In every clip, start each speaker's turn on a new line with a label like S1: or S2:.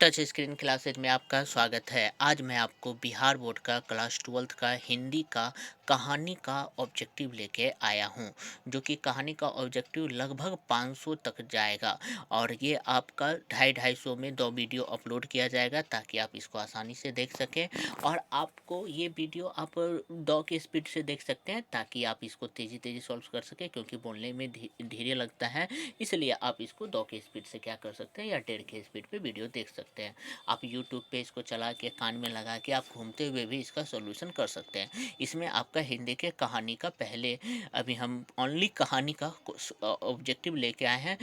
S1: Touch screen classes में आपका स्वागत है। आज मैं आपको बिहार बोर्ड का क्लास 12th का हिंदी का कहानी का ऑब्जेक्टिव लेके आया हूँ, जो कि कहानी का ऑब्जेक्टिव लगभग 500 तक जाएगा और ये आपका 250 में 2 वीडियो अपलोड किया जाएगा ताकि आप इसको आसानी से देख सकें। और आपको ये वीडियो आप 2 की स्पीड से देख सकते हैं ताकि आप इसको तेज़ी सॉल्व कर सकें, क्योंकि बोलने में धीरे लगता है, इसलिए आप इसको 2 की स्पीड से क्या कर सकते हैं या 1.5 की स्पीड पे वीडियो देख सकते हैं। आप यूट्यूब पे इसको चला के कान में लगा के आप घूमते हुए भी इसका सॉल्यूशन कर सकते हैं। इसमें आपका हिंदी के कहानी का पहले अभी हम ओनली कहानी का ऑब्जेक्टिव लेके आए हैं।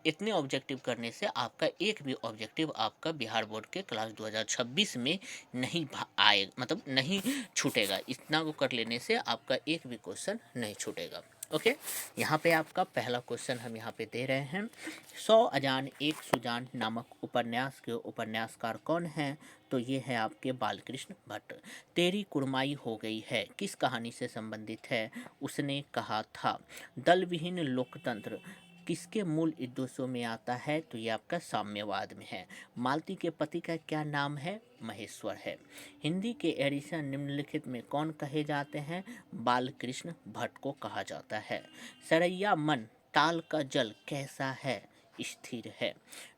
S1: इतने ऑब्जेक्टिव करने से आपका एक भी ऑब्जेक्टिव आपका बिहार बोर्ड के क्लास 2026 में नहीं आए, मतलब नहीं छूटेगा। इतना को कर लेने से आपका एक भी क्वेश्चन नहीं छूटेगा। ओके, यहाँ पे आपका पहला क्वेश्चन हम यहाँ पे दे रहे हैं। 100 अजान एक सुजान नामक उपन्यास के उपन्यासकार कौन हैं? तो ये है आपके बालकृष्ण भट्ट। तेरी कुड़माई हो गई है किस कहानी से संबंधित है? उसने कहा था। दल विहीन लोकतंत्र किसके मूल उद्देश्यों में आता है? तो ये आपका साम्यवाद में है। मालती के पति का क्या नाम है? महेश्वर है। हिंदी के एडिशन निम्नलिखित में कौन कहे जाते हैं? बालकृष्ण भट्ट को कहा जाता है। सरैया मन ताल का जल कैसा है? स्थिर है।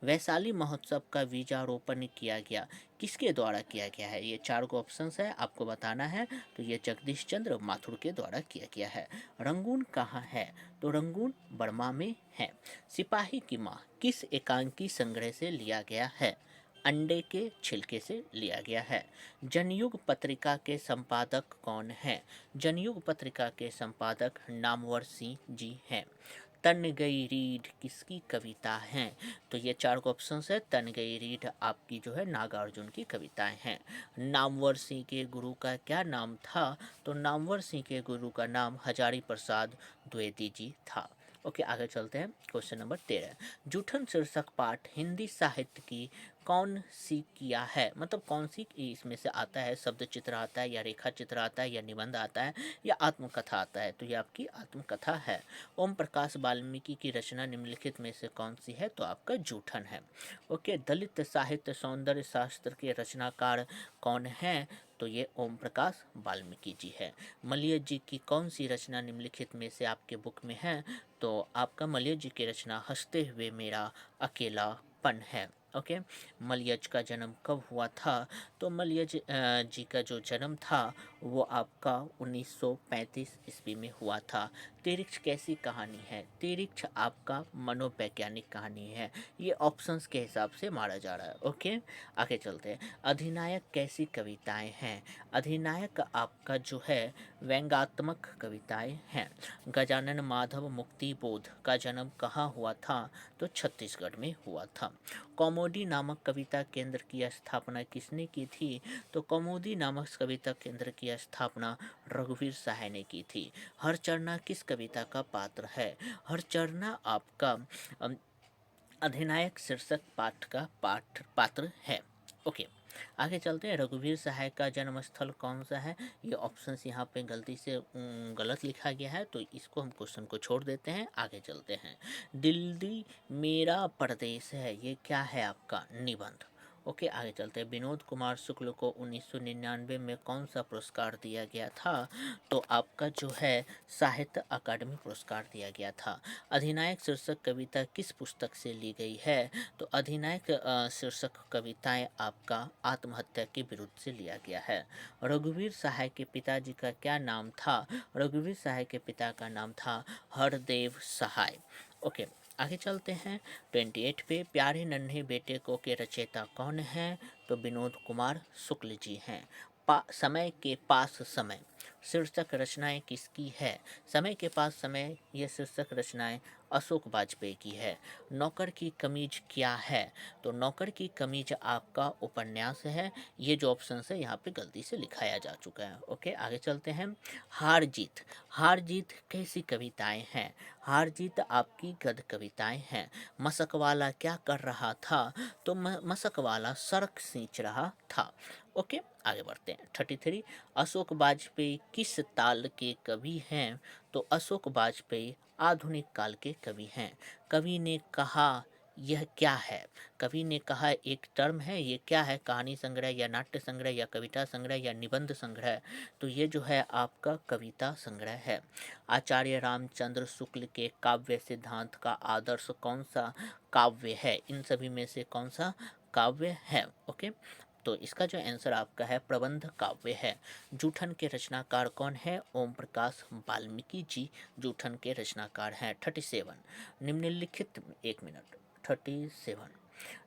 S1: वैशाली महोत्सव का बीजारोपण किया गया किसके द्वारा किया गया है? ये 4 को ऑप्शंस है, आपको बताना है। तो ये जगदीश चंद्र माथुर के द्वारा किया गया है। रंगून कहाँ है? तो रंगून बर्मा में है। सिपाही की माँ किस एकांकी संग्रह से लिया गया है? अंडे के छिलके से लिया गया है। जनयुग पत्रिका के संपादक कौन है? जनयुग पत्रिका के संपादक नामवर सिंह जी हैं। तन गई रीढ़ किसकी कविता है? तो ये 4 ऑप्शंस है। तन गई रीढ़ आपकी जो है नागार्जुन की कविताएं हैं। नामवर सिंह के गुरु का क्या नाम था? तो नामवर सिंह के गुरु का नाम हजारी प्रसाद द्विवेदी जी था। ओके, आगे चलते हैं। Question number 13। जूठन शीर्षक पाठ हिंदी साहित्य की कौन सी किया है? मतलब कौन सी इसमें से आता है? शब्द चित्र आता है या रेखा चित्र आता है या निबंध आता है या आत्मकथा आता है? तो ये आपकी आत्मकथा है। ओम प्रकाश वाल्मीकि की रचना निम्नलिखित में से कौन सी है? तो आपका जूठन है। ओके, दलित साहित्य सौंदर्य शास्त्र के रचनाकार कौन है? तो ये ओम प्रकाश वाल्मीकि जी है। मलय जी की कौन सी रचना निम्नलिखित में से आपके बुक में है? तो आपका मलय जी की रचना हंसते हुए मेरा अकेलापन है। ओके, मलयज का जन्म कब हुआ था? तो मलयज जी का जो जन्म था वो आपका 1935 ईस्वी में हुआ था। तिरिक्ष कैसी कहानी है? तिरिक्ष आपका मनोवैज्ञानिक कहानी है। ये ऑप्शंस के हिसाब से मारा जा रहा है। ओके, आगे चलते हैं। अधिनायक कैसी कविताएं हैं? अधिनायक आपका जो है व्यंग्यात्मक कविताएं हैं। गजानन माधव मुक्ति बोध का जन्म कहाँ हुआ था? तो छत्तीसगढ़ में हुआ था। कौमुदी नामक कविता केंद्र की स्थापना किसने की थी? तो कौमुदी नामक कविता केंद्र की स्थापना रघुवीर सहाय ने की थी। हरचरना किस कविता का पात्र है? हरचरना आपका अधिनायक शीर्षक पाठ का पात्र है। ओके, आगे चलते हैं। रघुवीर सहाय का जन्म स्थल कौन सा है? ये ऑप्शंस यहाँ पे गलती से गलत लिखा गया है, तो इसको हम क्वेश्चन को छोड़ देते हैं। आगे चलते हैं। दिल्ली मेरा प्रदेश है, ये क्या है आपका? निबंध। ओके, आगे चलते हैं। विनोद कुमार शुक्ल को 1999 में कौन सा पुरस्कार दिया गया था? तो आपका जो है साहित्य अकादमी पुरस्कार दिया गया था। अधिनायक शीर्षक कविता किस पुस्तक से ली गई है? तो अधिनायक शीर्षक कविताएं आपका आत्महत्या के विरुद्ध से लिया गया है। रघुवीर सहाय के पिताजी का क्या नाम था? रघुवीर सहाय के पिता का नाम था हरदेव सहाय। ओके, आगे चलते हैं। 28 पे प्यारे नन्हे बेटे को के रचयिता कौन है? तो विनोद कुमार शुक्ल जी हैं। समय के पास समय शीर्षक रचनाएं किसकी है? समय के पास समय ये शीर्षक रचनाएं अशोक वाजपेयी की है। नौकर की कमीज क्या है? तो नौकर की कमीज आपका उपन्यास है। ये जो ऑप्शन है यहाँ पे गलती से लिखाया जा चुका है। ओके, आगे चलते हैं। हार जीत। हार जीत कैसी कविताएं हैं? हार जीत आपकी गद्य कविताएं हैं। मशक वाला क्या कर रहा था? तो मशक वाला सड़क सींच रहा था। ओके, आगे बढ़ते हैं। 33 अशोक वाजपेयी किस ताल के कवि हैं? तो अशोक वाजपेयी आधुनिक काल के कवि हैं। कवि ने कहा यह क्या है? कवि ने कहा एक टर्म है, ये क्या है? कहानी संग्रह या नाट्य संग्रह या कविता संग्रह या निबंध संग्रह? तो ये जो है आपका कविता संग्रह है। आचार्य रामचंद्र शुक्ल के काव्य सिद्धांत का आदर्श कौन सा काव्य है? इन सभी में से कौन सा काव्य है? ओके, तो इसका जो आंसर आपका है प्रबंध काव्य है। जूठन के रचनाकार कौन है? ओम प्रकाश वाल्मीकि जी जूठन के रचनाकार हैं। 37 निम्नलिखित, एक मिनट, 37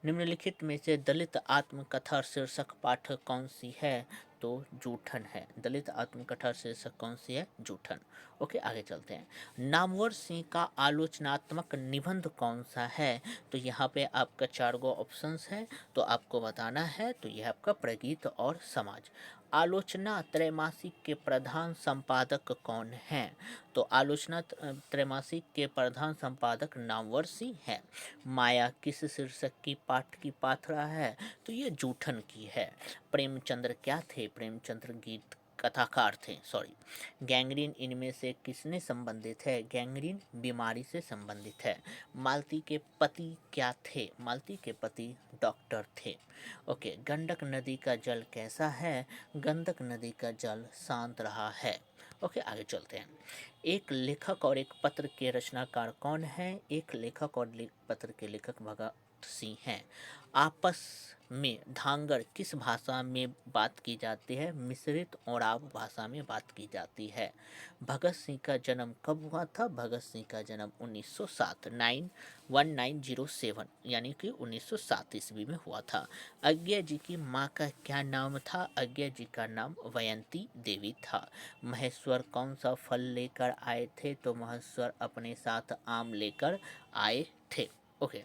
S1: निम्नलिखित में से दलित आत्मकथा शीर्षक पाठ कौन सी है? तो जूठन है। दलित आत्मकथा शीर्षक कौन सी है? जूठन। ओके, आगे चलते हैं। नामवर सिंह का आलोचनात्मक निबंध कौन सा है? तो यहाँ पे आपका 4 गो ऑप्शंस है, तो आपको बताना है। तो यह आपका प्रगीत और समाज। आलोचना त्रैमासिक के प्रधान संपादक कौन हैं? तो आलोचना त्रैमासिक के प्रधान संपादक नामवर सिंह हैं। माया किस शीर्षक की पाठ की पात्रा है? तो ये जूठन की है। प्रेमचंद्र क्या थे? प्रेमचंद्र गीत कथाकार थे, सॉरी। गैंग्रीन इनमें से किसने संबंधित है? गैंग्रीन बीमारी से संबंधित है। मालती के पति क्या थे? मालती के पति डॉक्टर थे। ओके, गंडक नदी का जल कैसा है? गंडक नदी का जल शांत रहा है। ओके, आगे चलते हैं। एक लेखक और एक पत्र के रचनाकार कौन है? एक लेखक और पत्र के लेखक भगत सिंह हैं। आपस में धांगर किस भाषा में बात की जाती है? मिश्रित ओराव भाषा में बात की जाती है। भगत सिंह का जन्म कब हुआ था? भगत सिंह का जन्म 1907 1907 यानी कि 1907 ईस्वी में हुआ था। अज्ञा जी की माँ का क्या नाम था? अज्ञा जी का नाम वयंती देवी था। महेश्वर कौन सा फल लेकर आए थे? तो महेश्वर अपने साथ आम लेकर आए थे। ओके,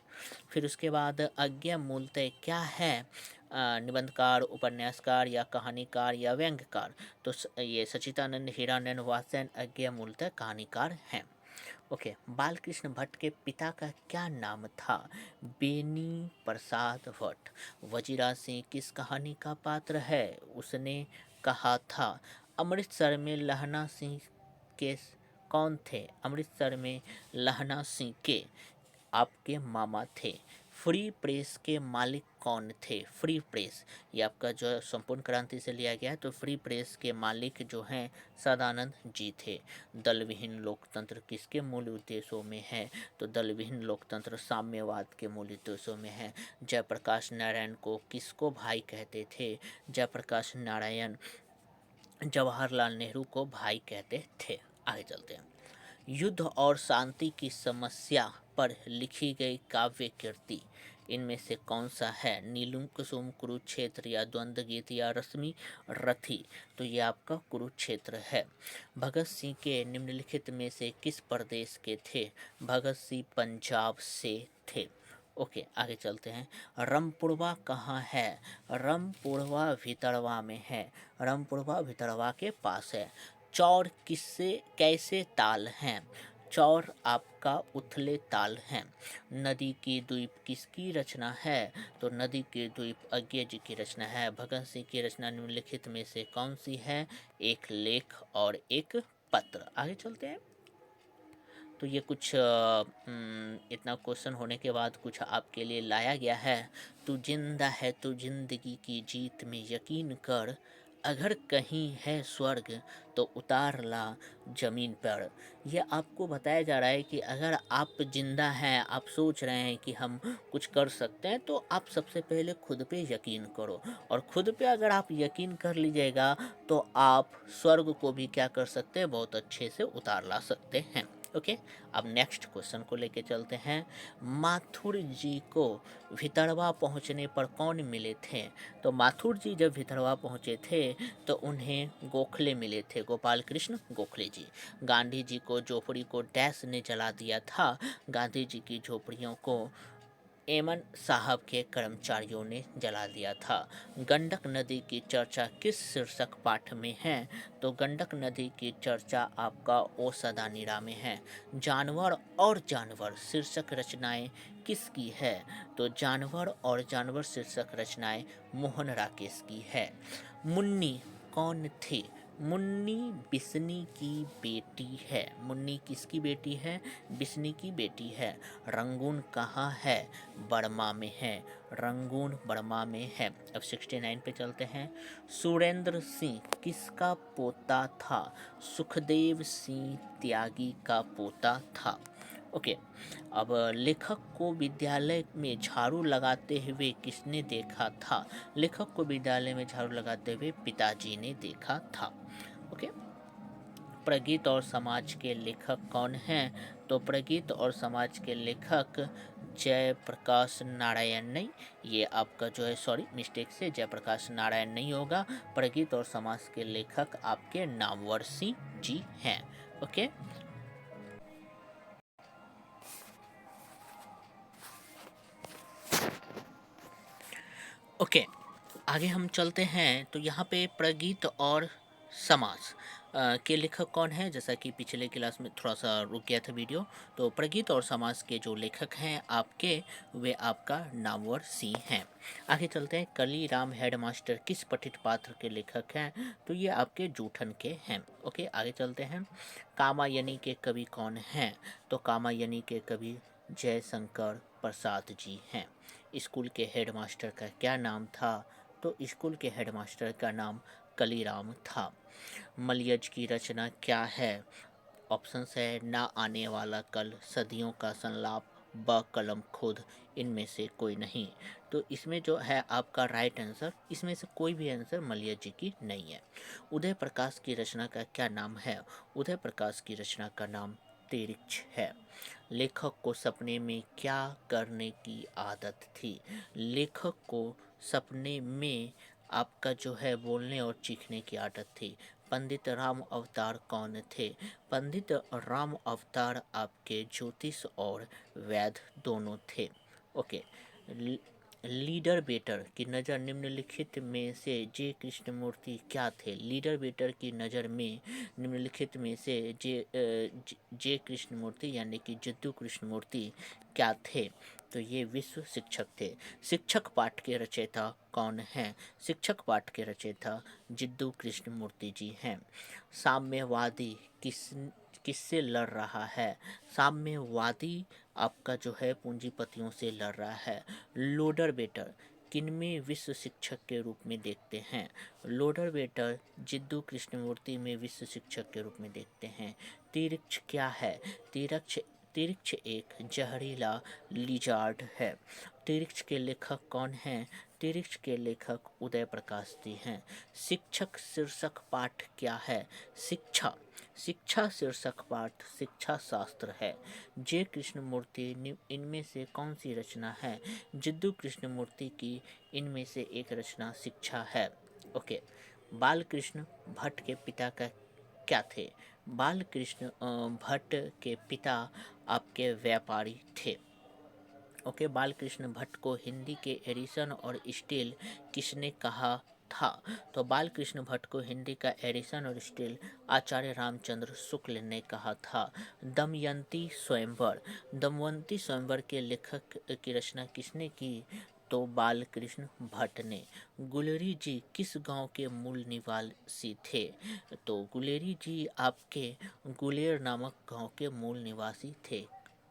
S1: फिर उसके बाद अज्ञा मूलतः क्या है? निबंधकार, उपन्यासकार या कहानीकार या व्यंग्यकार? तो ये सच्चिदानंद हीरानंद वात्स्यन अज्ञा मूलतः कहानीकार हैं। ओके, बालकृष्ण भट्ट के पिता का क्या नाम था? बेनी प्रसाद भट्ट। वजीरा सिंह किस कहानी का पात्र है? उसने कहा था। अमृतसर में लहना सिंह के कौन थे? अमृतसर में लहना सिंह के आपके मामा थे। फ्री प्रेस के मालिक कौन थे? फ्री प्रेस, ये आपका जो है संपूर्ण क्रांति से लिया गया है। तो फ्री प्रेस के मालिक जो हैं सदानंद जी थे। दल विहीन लोकतंत्र किसके मूल उद्देश्यों में है? तो दल विहीन लोकतंत्र साम्यवाद के मूल उद्देश्यों में है। जयप्रकाश नारायण को किसको भाई कहते थे? जयप्रकाश नारायण जवाहरलाल नेहरू को भाई कहते थे। आगे चलते हैं। युद्ध और शांति की समस्या पर लिखी गई काव्य कृति इनमें से कौन सा है? नीलम कुसुम, कुरुक्षेत्र या द्वंद्व गीत या रश्मि रथी? तो ये आपका कुरुक्षेत्र है। भगत सिंह के निम्नलिखित में से किस प्रदेश के थे? भगत सिंह पंजाब से थे। ओके, आगे चलते हैं। रमपुरवा कहाँ है? रमपुरवा भितरवा में है। रमपुरवा भितरवा के पास है। चौर किससे कैसे ताल हैं? चौर आपका उथले ताल हैं। नदी की द्वीप किसकी रचना है? तो नदी के द्वीप अज्ञा जी की रचना है। भगत सिंह की रचना निम्नलिखित में से कौन सी है? एक लेख और एक पत्र। आगे चलते हैं। तो ये कुछ इतना क्वेश्चन होने के बाद कुछ आपके लिए लाया गया है। तू जिंदा है तो जिंदगी की जीत में यकीन कर, अगर कहीं है स्वर्ग तो उतार ला जमीन पर। यह आपको बताया जा रहा है कि अगर आप जिंदा हैं, आप सोच रहे हैं कि हम कुछ कर सकते हैं, तो आप सबसे पहले खुद पे यकीन करो। और खुद पे अगर आप यकीन कर लीजिएगा तो आप स्वर्ग को भी क्या कर सकते हैं? बहुत अच्छे से उतार ला सकते हैं। ओके, अब नेक्स्ट क्वेश्चन को लेके चलते हैं। माथुर जी को भितरवा पहुंचने पर कौन मिले थे? तो माथुर जी जब भितरवा पहुंचे थे तो उन्हें गोखले मिले थे, गोपाल कृष्ण गोखले जी। गांधी जी को झोपड़ी को डैश ने जला दिया था? गांधी जी की झोपड़ियों को एमन साहब के कर्मचारियों ने जला दिया था। गंडक नदी की चर्चा किस शीर्षक पाठ में है? तो गंडक नदी की चर्चा आपका ओ सदानीरा में है। जानवर और जानवर शीर्षक रचनाएं किसकी है? तो जानवर और जानवर शीर्षक रचनाएं मोहन राकेश की है। मुन्नी कौन थी? मुन्नी बिस्नी की बेटी है। मुन्नी किसकी बेटी है? बिस्नी की बेटी है। रंगून कहाँ है? बर्मा में है। रंगून बर्मा में है। अब 69 पे चलते हैं। सुरेंद्र सिंह किसका पोता था? सुखदेव सिंह त्यागी का पोता था। ओके। अब लेखक को विद्यालय में झाड़ू लगाते हुए किसने देखा था? लेखक को विद्यालय में झाड़ू लगाते हुए पिताजी ने देखा था। ओके। प्रगीत और समाज के लेखक कौन हैं? तो प्रगीत और समाज के लेखक जयप्रकाश नारायण नहीं, ये आपका जो है सॉरी मिस्टेक से जयप्रकाश नारायण नहीं होगा। प्रगीत और समाज के लेखक आपके नामवर सिंह जी हैं। ओके। ओके, आगे हम चलते हैं। तो यहाँ पे प्रगीत और समाज के लेखक कौन है? जैसा कि पिछले क्लास में थोड़ा सा रुक गया था वीडियो। तो प्रगीत और समाज के जो लेखक हैं आपके, वे आपका नामवर सिंह हैं। आगे चलते हैं। कली राम हेडमास्टर किस पठित पात्र के लेखक हैं? तो ये आपके जूठन के हैं। ओके, आगे चलते हैं। कामायनी के कवि कौन हैं? तो कामायनी के कवि जयशंकर प्रसाद जी हैं। स्कूल के हेडमास्टर का क्या नाम था? तो स्कूल के हेडमास्टर का नाम कलीराम था। मलयज की रचना क्या है? ऑप्शंस है ना आने वाला कल, सदियों का संलाप, ब कलम खुद, इनमें से कोई नहीं। तो इसमें जो है आपका राइट आंसर, इसमें से कोई भी आंसर मलय जी की नहीं है। उदय प्रकाश की रचना का क्या नाम है? उदय प्रकाश की रचना का नाम तिरिक्ष है। लेखक को सपने में क्या करने की आदत थी? लेखक को सपने में आपका जो है बोलने और चीखने की आदत थी। पंडित राम अवतार कौन थे? पंडित राम अवतार आपके ज्योतिष और वैद्य दोनों थे। ओके। लीडर बेटर की नज़र निम्नलिखित में से जे कृष्णमूर्ति क्या थे? लीडर बेटर की नज़र में निम्नलिखित में से जे कृष्णमूर्ति यानी कि जिद्दू कृष्णमूर्ति क्या थे? तो ये विश्व शिक्षक थे। शिक्षक पाठ के रचयिता कौन हैं? शिक्षक पाठ के रचयिता जिद्दू कृष्णमूर्ति जी हैं। साम्यवादी किससे लड़ रहा है? साम्यवादी आपका जो है पूंजीपतियों से लड़ रहा है। लोडर बेटर किनमें विश्व शिक्षक के रूप में देखते हैं? लोडर बेटर जिद्दू कृष्णमूर्ति में विश्व शिक्षक के रूप में देखते हैं। तिरिक्ष क्या है? तिरिक्ष तिरिक्ष एक जहरीला लिजार्ड है। तिरिक्ष के लेखक कौन हैं? तिरिक्ष के लेखक उदय प्रकाश जी हैं। शिक्षक शीर्षक पाठ क्या है? शिक्षा शिक्षा शीर्षक पाठ शिक्षा शास्त्र है। जे कृष्णमूर्ति इनमें से कौन सी रचना है? जिद्दू कृष्णमूर्ति की इनमें से एक रचना शिक्षा है। ओके। बालकृष्ण भट्ट के पिता का क्या थे? बालकृष्ण भट्ट के पिता आपके व्यापारी थे। ओके। बालकृष्ण भट्ट को हिंदी के एडिशन और स्टील किसने कहा था? तो बालकृष्ण भट्ट को हिंदी का एडिशन और स्टील आचार्य रामचंद्र शुक्ल ने कहा था। दमयंती स्वयंवर दमयंती स्वयंवर के लेखक की रचना किसने की? तो बालकृष्ण भट्ट ने। गुलेरी जी किस गांव के मूल निवासी थे? तो गुलेरी जी आपके गुलेर नामक गांव के मूल निवासी थे।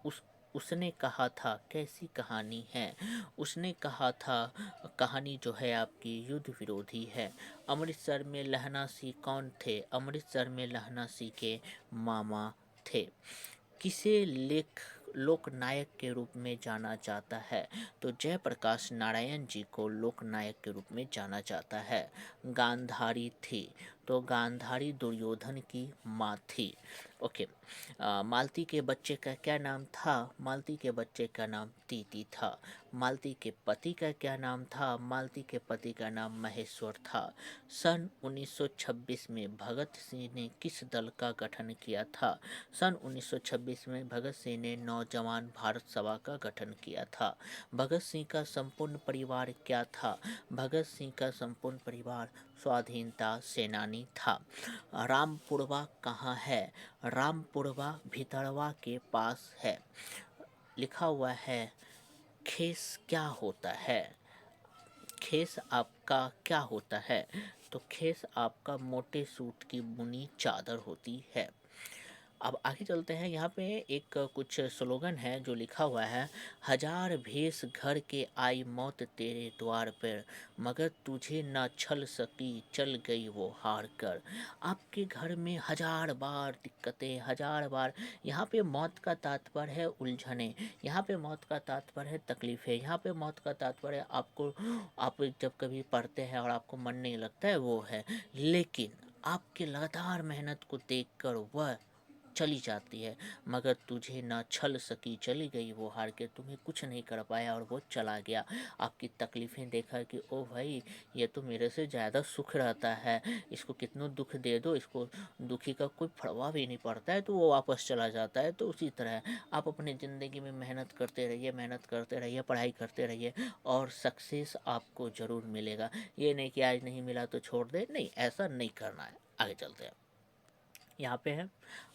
S1: उस उसने कहा था, कैसी कहानी है? उसने कहा था कहानी जो है आपकी युद्ध विरोधी है। अमृतसर में लहना सिंह कौन थे? अमृतसर में लहना सिंह के मामा थे। किसे लोकनायक के रूप में जाना जाता है? तो जयप्रकाश नारायण जी को लोकनायक के रूप में जाना जाता है। गांधारी थी। तो गांधारी दुर्योधन की माँ थी। ओके। मालती के बच्चे का क्या नाम था? मालती के बच्चे का नाम तीती था। मालती के पति का क्या नाम था? मालती के पति का नाम महेश्वर था। सन 1926 में भगत सिंह ने किस दल का गठन किया था? सन 1926 में भगत सिंह ने नौजवान भारत सभा का गठन किया था। भगत सिंह का संपूर्ण परिवार क्या था? भगत सिंह का संपूर्ण परिवार स्वाधीनता सेनानी था। रामपुरवा कहाँ है? रामपुरवा भितरवा के पास है। लिखा हुआ है खेस क्या होता है? खेस आपका क्या होता है? तो खेस आपका मोटे सूट की बुनी चादर होती है। अब आगे चलते हैं। यहाँ पे एक कुछ स्लोगन है जो लिखा हुआ है, हजार भेष घर के आई मौत तेरे द्वार पर, मगर तुझे न छल सकी चल गई वो हार कर। आपके घर में हजार बार दिक्कतें, हजार बार, यहाँ पे मौत का तात्पर्य है उलझने, यहाँ पे मौत का तात्पर्य है तकलीफें, यहाँ पे मौत का तात्पर्य आपको, आप जब कभी पढ़ते हैं और आपको मन नहीं लगता है वो है। लेकिन आपके लगातार मेहनत को देखकर वह चली जाती है, मगर तुझे ना छल सकी चली गई वो हार के, तुम्हें कुछ नहीं कर पाया और वो चला गया। आपकी तकलीफ़ें देखा कि ओ भाई, ये तो मेरे से ज़्यादा सुख रहता है, इसको कितना दुख दे दो, इसको दुखी का कोई परवाह भी नहीं पड़ता है, तो वो वापस चला जाता है। तो उसी तरह आप अपनी ज़िंदगी में मेहनत करते रहिए, मेहनत करते रहिए, पढ़ाई करते रहिए, और सक्सेस आपको ज़रूर मिलेगा। ये नहीं कि आज नहीं मिला तो छोड़ दे, नहीं, ऐसा नहीं करना है। आगे चलते हैं। यहाँ पे है,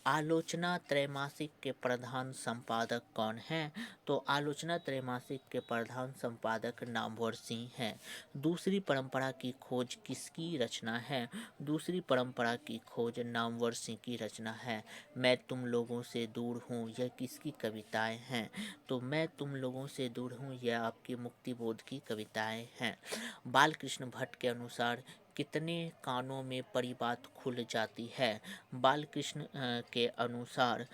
S1: आलोचना त्रैमासिक के प्रधान संपादक कौन हैं? तो आलोचना त्रैमासिक के प्रधान संपादक नामवर सिंह हैं। दूसरी परंपरा की खोज किसकी रचना है? दूसरी परंपरा की खोज नामवर सिंह की रचना है। मैं तुम लोगों से दूर हूँ, यह किसकी कविताएं हैं? तो मैं तुम लोगों से दूर हूँ, यह आपकी मुक्ति बोध की कविताएं हैं। बालकृष्ण भट्ट के अनुसार कितने कानों में परी बात खुल जाती है? बालकृष्ण के अनुसार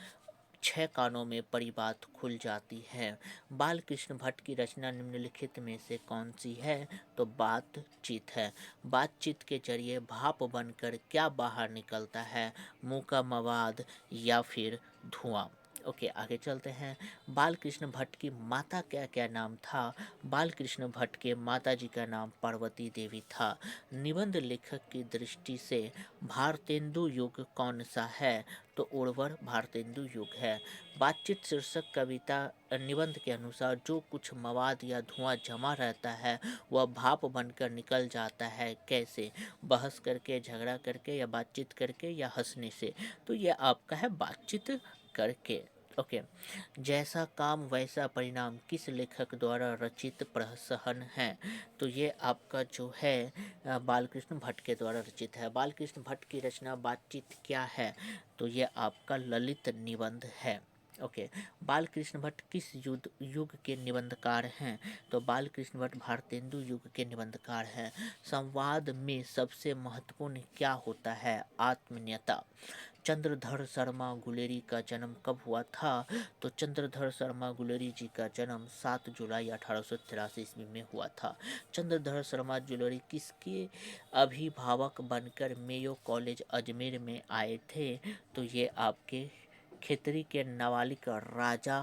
S1: 6 कानों में परी बात खुल जाती है। बालकृष्ण भट्ट की रचना निम्नलिखित में से कौन सी है? तो बातचीत है। बातचीत के जरिए भाप बनकर क्या बाहर निकलता है? मुंह का मवाद या फिर धुआं। ओके, आगे चलते हैं। बालकृष्ण भट्ट की माता क्या क्या नाम था? बालकृष्ण भट्ट के माता जी का नाम पार्वती देवी था। निबंध लेखक की दृष्टि से भारतेंदु युग कौन सा है? तो उर्वर भारतेंदु युग है। बातचीत शीर्षक कविता निबंध के अनुसार जो कुछ मवाद या धुआं जमा रहता है वह भाप बनकर निकल जाता है। कैसे? बहस करके, झगड़ा करके, या बातचीत करके, या हंसने से। तो ये आपका है बातचीत करके। ओके, जैसा काम वैसा परिणाम किस लेखक द्वारा रचित प्रहसन है? तो ये आपका जो है बालकृष्ण भट्ट के द्वारा रचित है। बालकृष्ण भट्ट की रचना बातचीत क्या है? तो ये आपका ललित निबंध है। ओके, बालकृष्ण भट्ट किस युग के निबंधकार हैं? तो बालकृष्ण भट्ट भारतेंदु युग के निबंधकार हैं। संवाद में सबसे महत्वपूर्ण क्या होता है? आत्मीयता। चंद्रधर शर्मा गुलेरी का जन्म कब हुआ था? तो चंद्रधर शर्मा गुलेरी जी का जन्म 7 जुलाई 1883 ईस्वी में हुआ था। चंद्रधर शर्मा गुलेरी किसके अभिभावक बनकर मेयो कॉलेज अजमेर में आए थे? तो ये आपके खितरी के नाबालिग राजा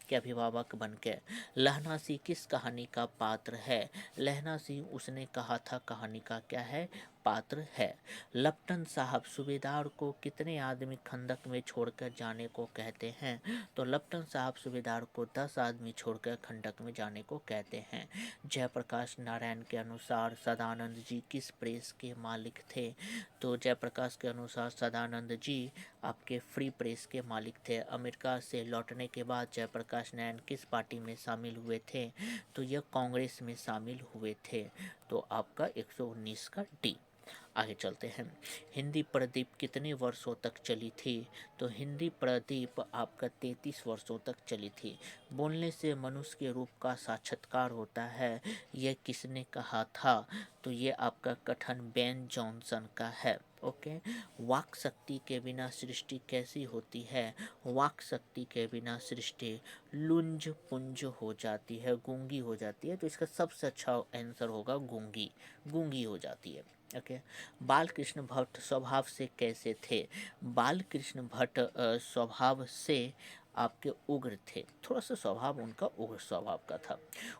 S1: के अभिभावक बन के। लहना सिंह किस कहानी का पात्र है? लहना सिंह उसने कहा था कहानी का क्या है? पात्र है। लप्टन साहब सूबेदार को कितने आदमी खंदक में छोड़कर जाने को कहते हैं? तो लप्टन साहब सूबेदार को 10 आदमी छोड़कर खंडक में जाने को कहते हैं। जयप्रकाश नारायण के अनुसार सदानंद जी किस प्रेस के मालिक थे? तो जयप्रकाश के अनुसार सदानंद जी आपके फ्री प्रेस के मालिक थे। अमेरिका से लौटने के बाद जयप्रकाश नारायण किस पार्टी में शामिल हुए थे? तो यह कांग्रेस में शामिल हुए थे। तो आपका 119 का डी। आगे चलते हैं। हिंदी प्रदीप कितने वर्षों तक चली थी? तो हिंदी प्रदीप आपका 33 वर्षों तक चली थी। बोलने से मनुष्य के रूप का साक्षात्कार होता है, यह किसने कहा था? तो ये आपका कथन बेन जॉनसन का है। ओके, वाक शक्ति के बिना सृष्टि कैसी होती है? वाक शक्ति के बिना सृष्टि लुंज पुंज हो जाती है, गूंगी हो जाती है। तो इसका सबसे अच्छा आंसर होगा गूंगी, गूंगी हो जाती है। ओके, बालकृष्ण भट्ट स्वभाव से कैसे थे? बालकृष्ण भट्ट स्वभाव से आपके उग्र थे, थोड़ा सा स्वभाव उनका उग्र स्वभाव का था।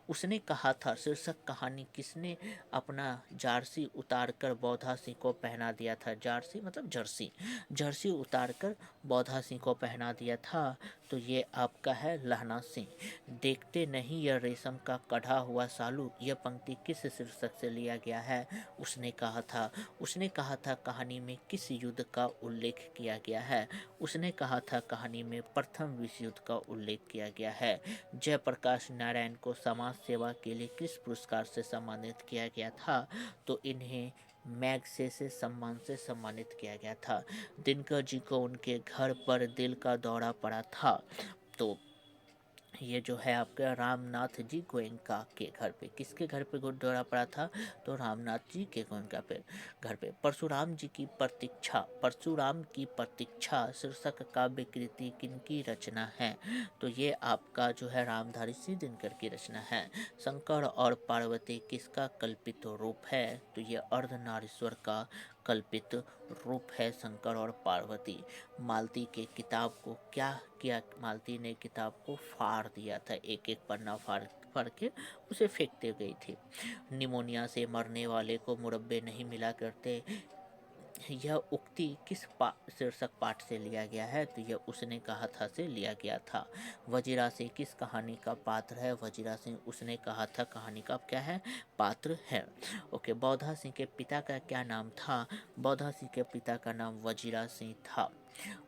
S1: उसने कहा था शीर्षक कहानी किसने अपना जार्सी उतारकर बौधा सिंह को पहना दिया था? जार्सी मतलब जर्सी, जर्सी उतारकर बौधा सिंह को पहना दिया था। तो ये आपका है लहना सिंह। देखते नहीं यह रेशम का कढ़ा हुआ सालू, यह पंक्ति किस शीर्षक से लिया गया है? उसने कहा था, उसने कहा था कहानी में किस युद्ध का उल्लेख किया गया है? उसने कहा था कहानी में प्रथम विश्व युद्ध का उल्लेख किया गया है। जयप्रकाश नारायण को समाज सेवा के लिए किस पुरस्कार से सम्मानित किया गया था? तो इन्हें मैग्सेसे सम्मान से सम्मानित किया गया था। दिनकर जी को उनके घर पर दिल का दौरा पड़ा था। तो ये जो है आपका रामनाथ जी गोयनका के घर पे, किसके घर पे दौरा पड़ा था? तो रामनाथ जी के गोयनका पे घर पे। परशुराम की प्रतीक्षा शीर्षक काव्य कृति किनकी रचना है? तो ये आपका जो है रामधारी सिंह दिनकर की रचना है। शंकर और पार्वती किसका कल्पित रूप है? तो ये अर्धनारीश्वर का कल्पित रूप है शंकर और पार्वती। मालती के किताब को क्या किया? मालती ने किताब को फाड़ दिया था, एक एक पन्ना फाड़ फाड़ के उसे फेंकते गई थी। निमोनिया से मरने वाले को मुरब्बे नहीं मिला करते, यह उक्ति किस शीर्षक पाठ से लिया गया है? तो यह उसने कहा था से लिया गया था। वजीरा सिंह किस कहानी का पात्र है? वजीरा सिंह उसने कहा था कहानी का क्या है? पात्र है। ओके, बौधा सिंह के पिता का क्या नाम था? बौधा सिंह के पिता का नाम वजीरा सिंह था।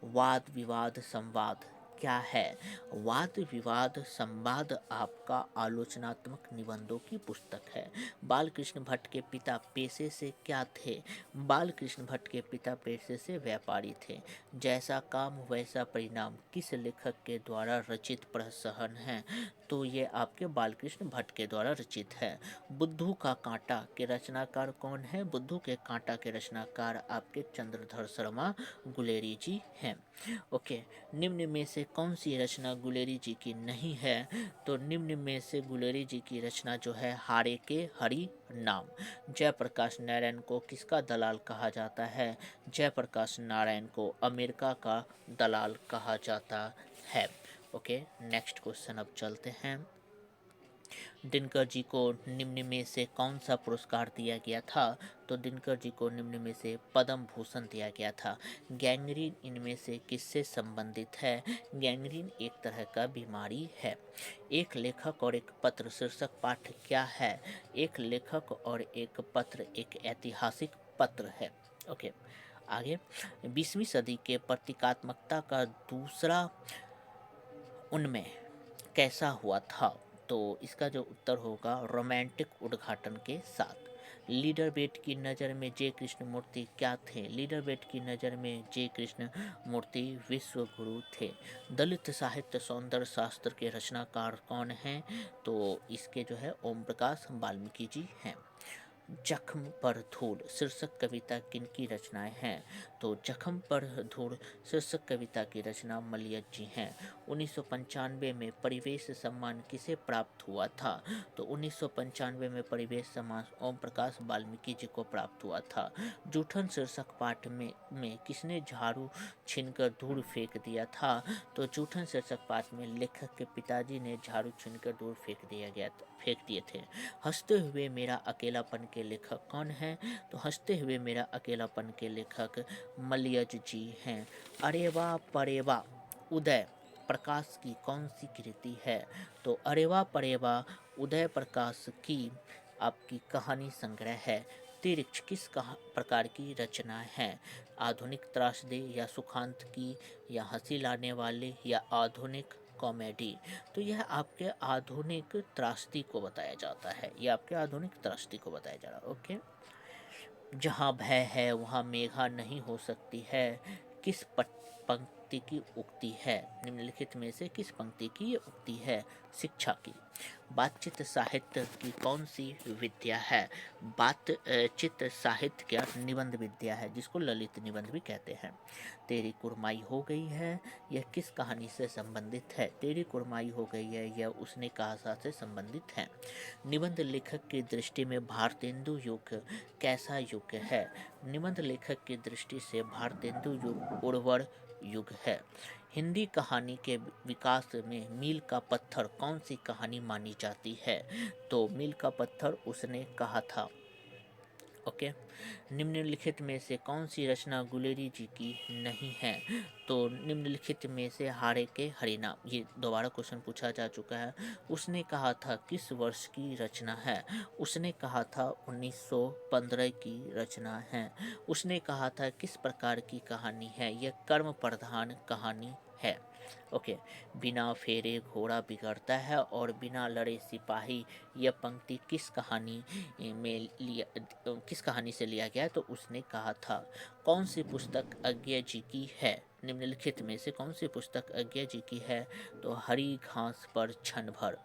S1: वाद विवाद संवाद क्या है? वाद विवाद संवाद आपका आलोचनात्मक निबंधों की पुस्तक है। बालकृष्ण भट्ट के पिता पेशे से क्या थे? बालकृष्ण भट्ट के पिता पेशे से व्यापारी थे। जैसा काम वैसा परिणाम किस लेखक के द्वारा रचित प्रहसन है? तो ये आपके बालकृष्ण भट्ट के द्वारा रचित है। बुद्धू का कांटा के रचनाकार कौन है? बुद्धू के कांटा के रचनाकार आपके चंद्रधर शर्मा गुलेरी जी हैं। ओके, निम्न में से कौन सी रचना गुलेरी जी की नहीं है? तो निम्न में से गुलेरी जी की रचना जो है हारे के हरि नाम। जयप्रकाश नारायण को किसका दलाल कहा जाता है? जयप्रकाश नारायण को अमेरिका का दलाल कहा जाता है। ओके, नेक्स्ट क्वेश्चन अब चलते हैं। दिनकर जी को निम्न में से कौन सा पुरस्कार दिया गया था? तो दिनकर जी को निम्न में से पद्म भूषण दिया गया था। गैंग्रीन इनमें से किससे संबंधित है? गैंग्रीन एक तरह का बीमारी है। एक लेखक और एक पत्र शीर्षक पाठ क्या है? एक लेखक और एक पत्र एक ऐतिहासिक पत्र है। ओके, आगे 20वीं सदी के प्रतीकात्मकता का दूसरा उनमें कैसा हुआ था? तो इसका जो उत्तर होगा रोमांटिक उद्घाटन के साथ। लीडर बेट की नज़र में जय कृष्ण मूर्ति क्या थे? लीडर बेट की नज़र में जय कृष्ण मूर्ति विश्व गुरु थे। दलित साहित्य सौंदर्य शास्त्र के रचनाकार कौन हैं? तो इसके जो है ओम प्रकाश वाल्मीकि जी हैं। जख्म पर धूल शीर्षक कविता किनकी रचनाएं हैं? तो जख्म पर धूल शीर्षक कविता की रचना मलियत जी हैं। 1995 में परिवेश सम्मान किसे प्राप्त हुआ था? तो 1995 में परिवेश सम्मान ओम प्रकाश वाल्मीकि जी को प्राप्त हुआ था। जूठन शीर्षक पाठ में किसने झाड़ू छीनकर धूल फेंक दिया था? तो जूठन शीर्षक पाठ में लेखक के पिताजी ने झाड़ू छीनकर धूल फेंक दिए थे। हंसते हुए मेरा अकेलापन के लेखक कौन हैं? तो हंसते हुए मेरा अकेलापन के लेखक मलियज जी हैं। अरेवा परेवा उदय प्रकाश की कौन सी कृति है? तो अरेवा परेवा उदय प्रकाश की आपकी कहानी संग्रह है। तिरिक्ष किस प्रकार की रचना है? आधुनिक त्रासदी या सुखांत की या हंसी लाने वाले या आधुनिक कॉमेडी? तो यह आपके आधुनिक त्रासदी को बताया जाता है। यह आपके आधुनिक त्रासदी को बताया जा रहा है। ओके, जहाँ भय है वहाँ मेघा नहीं हो सकती है, किस पंक्ति की उक्ति है? निम्नलिखित में से किस पंक्ति की ये उक्ति है? शिक्षा की। बातचीत साहित्य की कौन सी विद्या है? बातचीत साहित्य क्या निबंध विद्या है, जिसको ललित निबंध भी कहते हैं। तेरी कुरमाई हो गई है, यह किस कहानी से संबंधित है? तेरी कुरमाई हो गई है, यह उसने कहा से संबंधित है। निबंध लेखक की दृष्टि में भारतेंदु युग कैसा युग है? निबंध लेखक की दृष्टि से भारतेंदु युग उर्वर युग है। हिंदी कहानी के विकास में मील का पत्थर कौन सी कहानी मानी जाती है? तो मील का पत्थर उसने कहा था। ओके, निम्नलिखित में से कौन सी रचना गुलेरी जी की नहीं है? तो निम्नलिखित में से हारे के हरिनाम, ये दोबारा क्वेश्चन पूछा जा चुका है। उसने कहा था किस वर्ष की रचना है? उसने कहा था 1915 की रचना है। उसने कहा था किस प्रकार की कहानी है? यह कर्म प्रधान कहानी है। ओके, बिना फेरे घोड़ा बिगड़ता है और बिना लड़े सिपाही। यह पंक्ति किस कहानी से लिया गया है? तो उसने कहा था। कौन सी पुस्तक अज्ञा जी की है? निम्नलिखित में से कौन सी पुस्तक अज्ञा जी की है? तो हरी घास पर क्षण भर।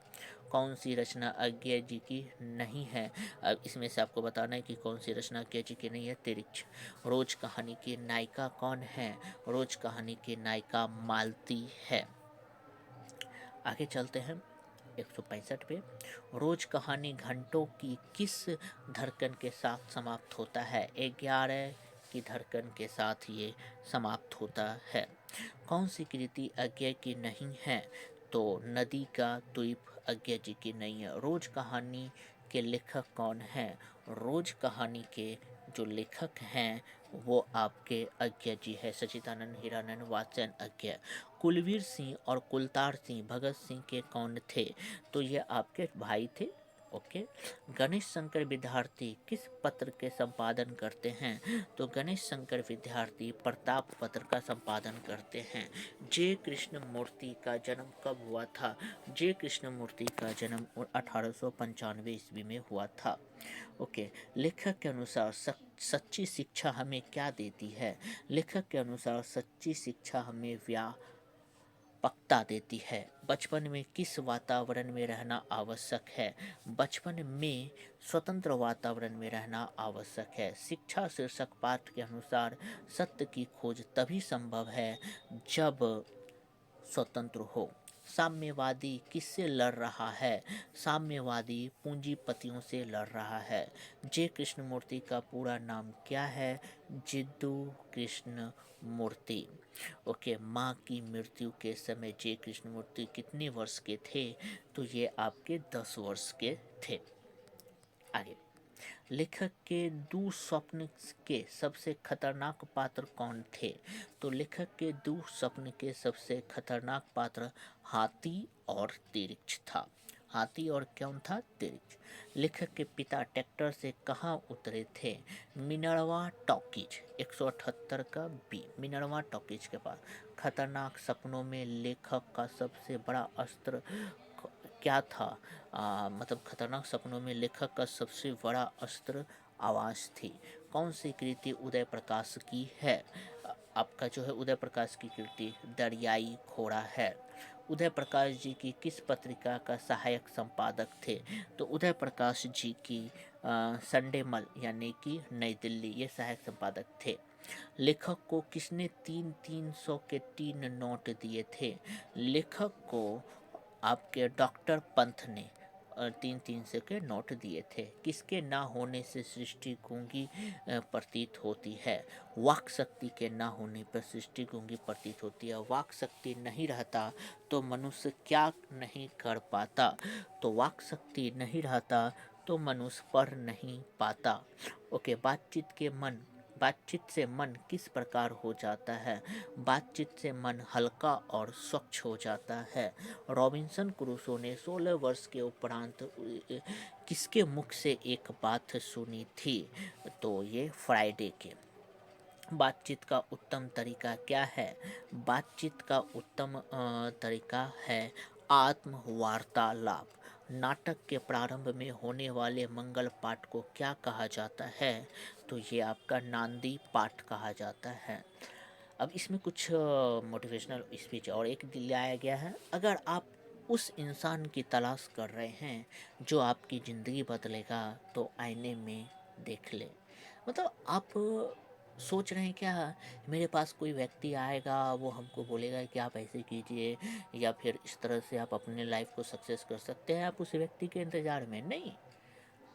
S1: कौन सी रचना अज्ञा जी की नहीं है? अब इसमें से आपको बताना है कि कौन सी रचना अज्ञा जी की नहीं है। तिरिक्ष। रोज कहानी की नायिका कौन है? रोज कहानी की नायिका मालती है। आगे चलते हैं 165 पे। रोज कहानी घंटों की किस धड़कन के साथ समाप्त होता है? 11 की धड़कन के साथ ये समाप्त होता है। कौन सी कृति अज्ञा की नहीं है? तो नदी का द्वीप अज्ञा जी की नहीं है। रोज कहानी के लेखक कौन है? रोज कहानी के जो लेखक हैं वो आपके अज्ञा जी है, सच्चिदानंद हीरानंद वात्स्यन अज्ञा। कुलवीर सिंह और कुलतार सिंह भगत सिंह के कौन थे? तो ये आपके भाई थे। ओके। गणेश शंकर विद्यार्थी किस पत्र के संपादन करते हैं? तो गणेश शंकर विद्यार्थी प्रताप पत्र का संपादन करते हैं। जे कृष्ण मूर्ति का जन्म कब हुआ था? जे कृष्ण मूर्ति का जन्म 1895 ईस्वी में हुआ था। ओके। लेखक के अनुसार सच्ची शिक्षा हमें क्या देती है? लेखक के अनुसार सच्ची शिक्षा हमें व्यापकता देती है। बचपन में किस वातावरण में रहना आवश्यक है? बचपन में स्वतंत्र वातावरण में रहना आवश्यक है। शिक्षा शीर्षक पाठ के अनुसार सत्य की खोज तभी संभव है जब स्वतंत्र हो। साम्यवादी किससे लड़ रहा है? साम्यवादी पूंजीपतियों से लड़ रहा है। जे कृष्णमूर्ति का पूरा नाम क्या है? जिद्दू कृष्ण मूर्ति। ओके। माँ की मृत्यु के समय जे कृष्णमूर्ति कितने वर्ष के थे? तो ये आपके 10 वर्ष के थे। आगे। लेखक के दुःस्वप्न के सबसे खतरनाक पात्र कौन थे? तो लेखक के दुःस्वप्न के सबसे खतरनाक पात्र हाथी और तिरिक्ष था। हाथी और कौन था? तिरिक्ष। लेखक के पिता ट्रैक्टर से कहाँ उतरे थे? मिनर्वा टॉकीज 178 का बी, मिनर्वा टॉकीज के पास। खतरनाक सपनों में लेखक का सबसे बड़ा अस्त्र क्या था? मतलब खतरनाक सपनों में लेखक का सबसे बड़ा अस्त्र आवाज़ थी। कौन सी कृति उदय प्रकाश की है? आपका जो है उदय प्रकाश की कृति दरियाई घोड़ा है। उदय प्रकाश जी की किस पत्रिका का सहायक संपादक थे? तो उदय प्रकाश जी की संडे मल यानी कि नई दिल्ली ये सहायक संपादक थे। लेखक को किसने 300 के 3 नोट दिए थे? लेखक को आपके डॉक्टर पंथ ने 300 के नोट दिए थे। किसके ना होने से सृष्टि गूंगी प्रतीत होती है? वाक शक्ति के ना होने पर सृष्टि गूंगी प्रतीत होती है। वाक शक्ति नहीं रहता तो मनुष्य क्या नहीं कर पाता? तो वाक शक्ति नहीं रहता तो मनुष्य पढ़ नहीं पाता। ओके। बातचीत से मन किस प्रकार हो जाता है? बातचीत से मन हल्का और स्वच्छ हो जाता है। रॉबिन्सन क्रूसो ने 16 वर्ष के उपरांत किसके मुख से एक बात सुनी थी? तो ये फ्राइडे के। बातचीत का उत्तम तरीका क्या है? बातचीत का उत्तम तरीका है आत्म वार्तालाप। नाटक के प्रारंभ में होने वाले मंगल पाठ को क्या कहा जाता है? तो ये आपका नांदी पाठ कहा जाता है। अब इसमें कुछ मोटिवेशनल स्पीच और एक लाया गया है। अगर आप उस इंसान की तलाश कर रहे हैं जो आपकी ज़िंदगी बदलेगा तो आईने में देख ले। मतलब आप सोच रहे हैं क्या मेरे पास कोई व्यक्ति आएगा वो हमको बोलेगा कि आप ऐसे कीजिए या फिर इस तरह से आप अपने लाइफ को सक्सेस कर सकते हैं? आप उस व्यक्ति के इंतज़ार में नहीं,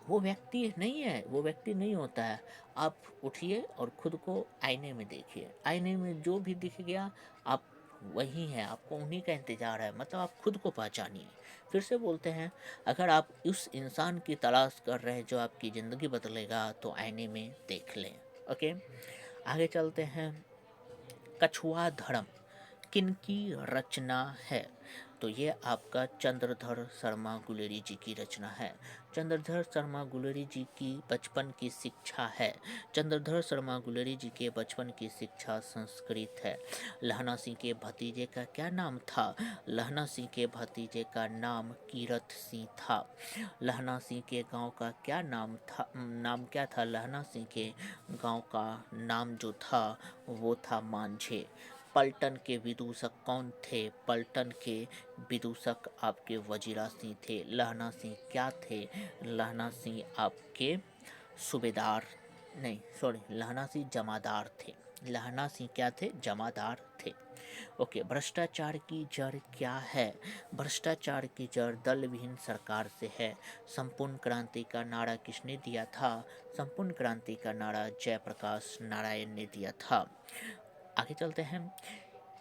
S1: वो व्यक्ति नहीं है, वो व्यक्ति नहीं होता है। आप उठिए और खुद को आईने में देखिए। आईने में जो भी दिख गया आप वही हैं, आपको उन्हीं का इंतज़ार है। मतलब आप खुद को पहचानिए। फिर से बोलते हैं, अगर आप उस इंसान की तलाश कर रहे हैं जो आपकी ज़िंदगी बदलेगा तो आईने में देख लें। ओके। आगे चलते हैं। कछुआ धर्म किनकी रचना है? तो ये आपका चंद्रधर शर्मा गुलेरी जी की रचना है। चंद्रधर शर्मा गुलेरी जी की बचपन की शिक्षा है। चंद्रधर शर्मा गुलेरी जी के बचपन की शिक्षा संस्कृत है। लहना सिंह के भतीजे का क्या नाम था? लहना सिंह के भतीजे का नाम कीरत सिंह था। लहना सिंह के गांव का क्या नाम क्या था? लहना सिंह के गांव का नाम जो था वो था मांझे। पलटन के विदूषक कौन थे? पलटन के विदूषक आपके वजीरा सिंह थे। लहना सिंह क्या थे? लहना सिंह आपके सूबेदार नहीं सॉरी लहना सिंह जमादार थे। लहना सिंह क्या थे? जमादार थे। ओके, भ्रष्टाचार की जड़ क्या है? भ्रष्टाचार की जड़ दल विहीन सरकार से है। संपूर्ण क्रांति का नारा किसने दिया था? संपूर्ण क्रांति का नारा जयप्रकाश नारायण ने दिया था। आगे चलते हैं।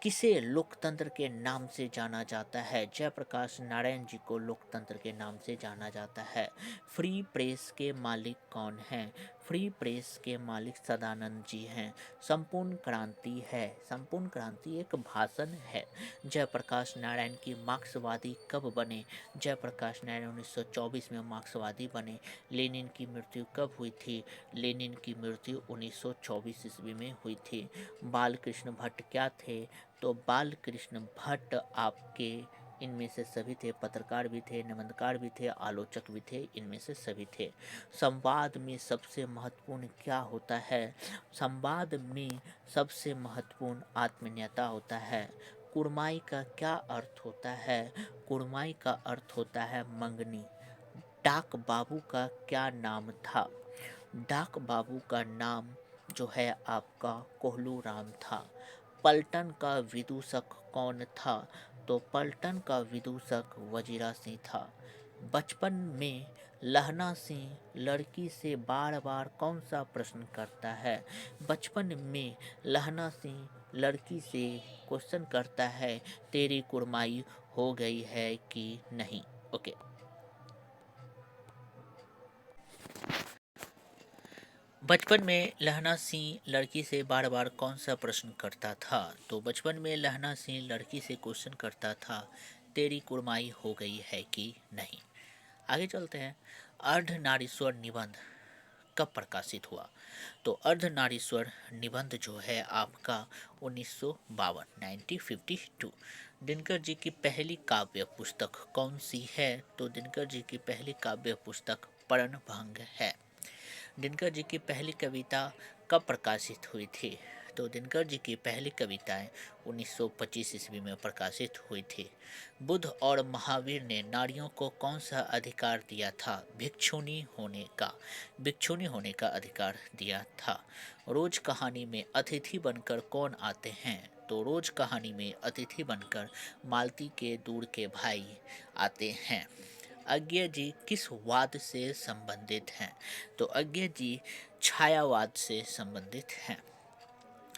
S1: किसे लोकतंत्र के नाम से जाना जाता है? जयप्रकाश नारायण जी को लोकतंत्र के नाम से जाना जाता है। फ्री प्रेस के मालिक कौन हैं? फ्री प्रेस के मालिक सदानंद जी हैं। संपूर्ण क्रांति है। संपूर्ण क्रांति एक भाषण है। जयप्रकाश नारायण की मार्क्सवादी कब बने? जयप्रकाश नारायण 1924 में मार्क्सवादी बने। लेनिन की मृत्यु कब हुई थी? लेनिन की मृत्यु 1924 ईस्वी में हुई थी। बालकृष्ण भट्ट क्या थे? तो बालकृष्ण भट्ट आपके इनमें से सभी थे। पत्रकार भी थे, निबंधकार भी थे, आलोचक भी थे, इनमें से सभी थे। संवाद में सबसे महत्वपूर्ण क्या होता है? संवाद में सबसे महत्वपूर्ण आत्मीयता होता है। कुड़माई का क्या अर्थ होता है? कुड़माई का अर्थ होता है मंगनी। डाक बाबू का क्या नाम था? डाक बाबू का नाम जो है आपका कोहलू राम था। पलटन का विदूषक कौन था? तो पलटन का विदूषक वजीरा सिंह था। बचपन में लहना सिंह लड़की से बार बार कौन सा प्रश्न करता है? बचपन में लहना सिंह लड़की से क्वेश्चन करता है, तेरी कुड़माई हो गई है कि नहीं? ओके। बचपन में लहना सिंह लड़की से बार बार कौन सा प्रश्न करता था? तो बचपन में लहना सिंह लड़की से क्वेश्चन करता था, तेरी कुड़माई हो गई है कि नहीं? आगे चलते हैं। अर्धनारीश्वर निबंध कब प्रकाशित हुआ? तो अर्धनारीश्वर निबंध जो है आपका 1952 1952। दिनकर जी की पहली काव्य पुस्तक कौन सी है? तो दिनकर जी की पहली काव्य पुस्तक परणभंग है। दिनकर जी की पहली कविता कब प्रकाशित हुई थी? तो दिनकर जी की पहली कविताएं 1925 ईस्वी में प्रकाशित हुई थी। बुद्ध और महावीर ने नारियों को कौन सा अधिकार दिया था? भिक्षुणी होने का। भिक्षुणी होने का अधिकार दिया था। रोज कहानी में अतिथि बनकर कौन आते हैं? तो रोज कहानी में अतिथि बनकर मालती के दूर के भाई आते हैं। अज्ञे जी किस वाद से संबंधित हैं? तो अज्ञे जी छायावाद से संबंधित हैं।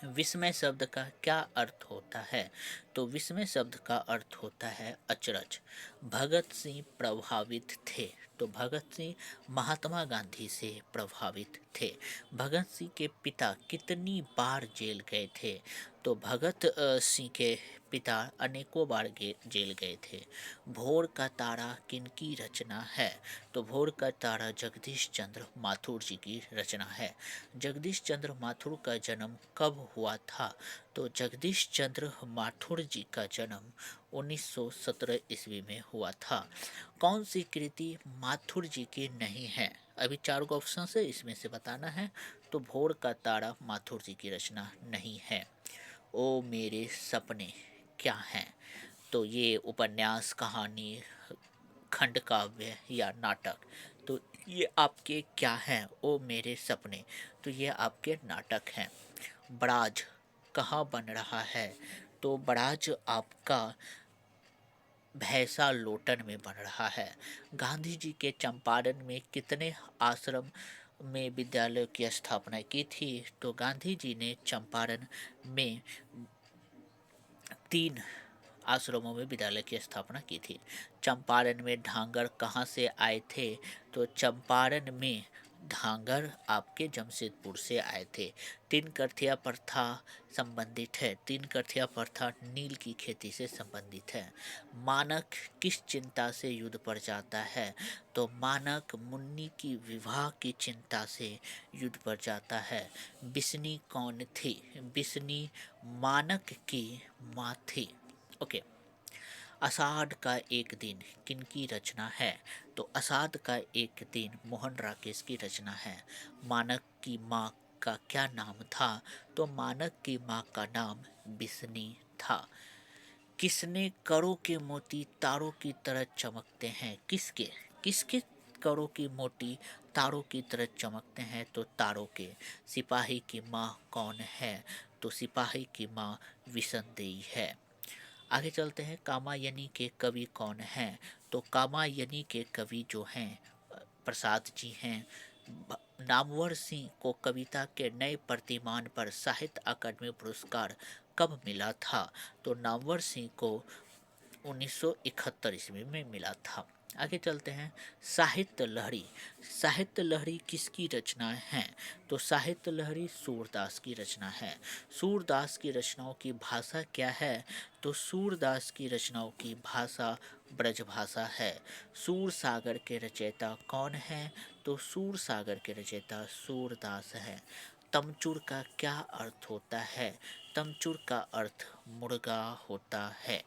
S1: विस्मय शब्द का क्या अर्थ होता है? तो विस्मय शब्द का अर्थ होता है अचरज। भगत सिंह प्रभावित थे। तो भगत सिंह महात्मा गांधी से प्रभावित थे। भगत सिंह के पिता कितनी बार जेल गए थे? तो भगत सिंह के पिता अनेकों बार जेल गए थे। भोर का तारा किनकी रचना है? तो भोर का तारा जगदीश चंद्र माथुर जी की रचना है। जगदीश चंद्र माथुर का जन्म कब हुआ था? तो जगदीश चंद्र माथुर जी का जन्म 1917 ईस्वी में हुआ था। कौन सी कृति माथुर जी की नहीं है? अभी 4 ऑप्शन है, इसमें से बताना है। तो भोर का तारा माथुर जी की रचना नहीं है। ओ मेरे सपने क्या हैं? तो ये उपन्यास, कहानी, खंड काव्य या नाटक। तो ये आपके क्या हैं? ओ मेरे सपने, तो ये आपके नाटक हैं। बराज कहाँ बन रहा है? तो बराज आपका भैंसा लोटन में बन रहा है। गांधी जी के चंपारण में कितने आश्रम में विद्यालय की स्थापना की थी? तो गांधी जी ने चंपारण में 3 आश्रमों में विद्यालय की स्थापना की थी। चंपारण में ढांगर कहाँ से आए थे? तो चंपारण में धांगर आपके जमशेदपुर से आए थे। तीन कथिया प्रथा संबंधित है। तीन कथिया प्रथा नील की खेती से संबंधित है। मानक किस चिंता से युद्ध पर जाता है? तो मानक मुन्नी की विवाह की चिंता से युद्ध पर जाता है। बिस्नी कौन थी? बिस्नी मानक की माँ थी। ओके। आषाढ़ का एक दिन किनकी रचना है? तो आषाढ़ का एक दिन मोहन राकेश की रचना है। मानक की माँ का क्या नाम था? तो मानक की माँ का नाम बिस्नी था। किसने करों के मोती तारों की तरह चमकते हैं? किसके किसके करों की मोती तारों की तरह चमकते हैं? तो तारों के। सिपाही की माँ कौन है? तो सिपाही की माँ विसंदेही है। आगे चलते हैं। कामायनी के कवि कौन हैं? तो कामायनी के कवि जो हैं प्रसाद जी हैं। नामवर सिंह को कविता के नए प्रतिमान पर साहित्य अकादमी पुरस्कार कब मिला था? तो नामवर सिंह को 1971 ईस्वी में मिला था। आगे चलते हैं। साहित्य लहरी। साहित्य लहरी किसकी रचना है? तो साहित्य लहरी सूरदास की रचना है। सूरदास की रचनाओं की भाषा क्या है? तो सूरदास की रचनाओं की भाषा ब्रज भाषा है। सूर सागर के रचयिता कौन है? तो सूर सागर के रचयिता सूरदास है। तमचुर का क्या अर्थ होता है? तमचुर का अर्थ मुर्गा होता है।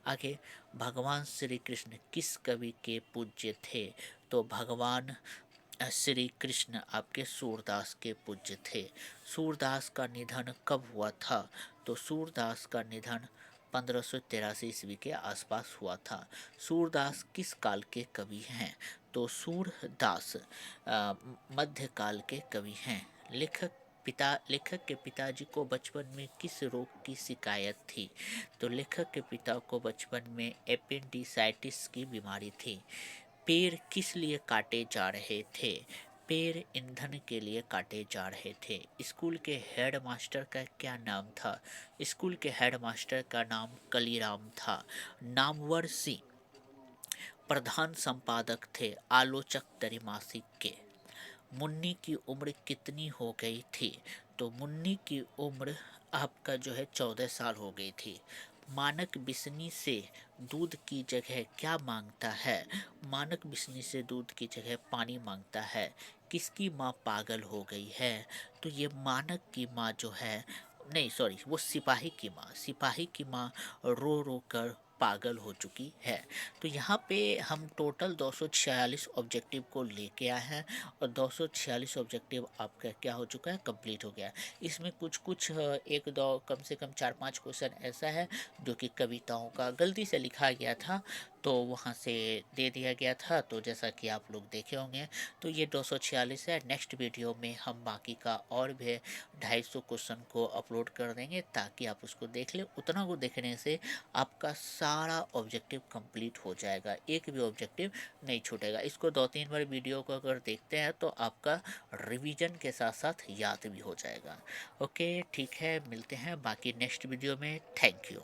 S1: आगे, भगवान श्री कृष्ण किस कवि के पूज्य थे? तो भगवान श्री कृष्ण आपके सूरदास के पूज्य थे। सूरदास का निधन कब हुआ था? तो सूरदास का निधन 1583 ईस्वी के आसपास हुआ था। सूरदास किस काल के कवि हैं? तो सूरदास मध्यकाल के कवि हैं। लेखक के पिताजी को बचपन में किस रोग की शिकायत थी? तो लेखक के पिता को बचपन में एपेंडिसाइटिस की बीमारी थी। पेड़ किस लिए काटे जा रहे थे? पेड़ ईंधन के लिए काटे जा रहे थे। स्कूल के हेडमास्टर का क्या नाम था? स्कूल के हेडमास्टर का नाम कलीराम था। नामवर सिंह प्रधान संपादक थे आलोचक त्रैमासिक के। मुन्नी की उम्र कितनी हो गई थी? तो मुन्नी की उम्र आपका जो है 14 साल हो गई थी। मानक बिस्नी से दूध की जगह क्या मांगता है? मानक बिस्नी से दूध की जगह पानी मांगता है। किसकी माँ पागल हो गई है? तो ये मानक की माँ जो है, नहीं सॉरी, वो सिपाही की माँ, सिपाही की माँ रो रो कर पागल हो चुकी है। तो यहाँ पे हम टोटल 246 ऑब्जेक्टिव को लेके आए हैं और 246 ऑब्जेक्टिव आपका क्या हो चुका है, कंप्लीट हो गया है। इसमें कुछ कुछ एक दो कम से कम 4-5 क्वेश्चन ऐसा है जो कि कविताओं का गलती से लिखा गया था, तो वहाँ से दे दिया गया था, तो जैसा कि आप लोग देखे होंगे। तो ये 246 है। नेक्स्ट वीडियो में हम बाकी का और भी 250 क्वेश्चन को अपलोड कर देंगे ताकि आप उसको देख लें। उतना को देखने से आपका सारा ऑब्जेक्टिव कंप्लीट हो जाएगा, एक भी ऑब्जेक्टिव नहीं छूटेगा। इसको 2-3 बार वीडियो को अगर देखते हैं तो आपका रिवीजन के साथ साथ याद भी हो जाएगा। ओके, ठीक है, मिलते हैं बाकी नेक्स्ट वीडियो में। Thank you.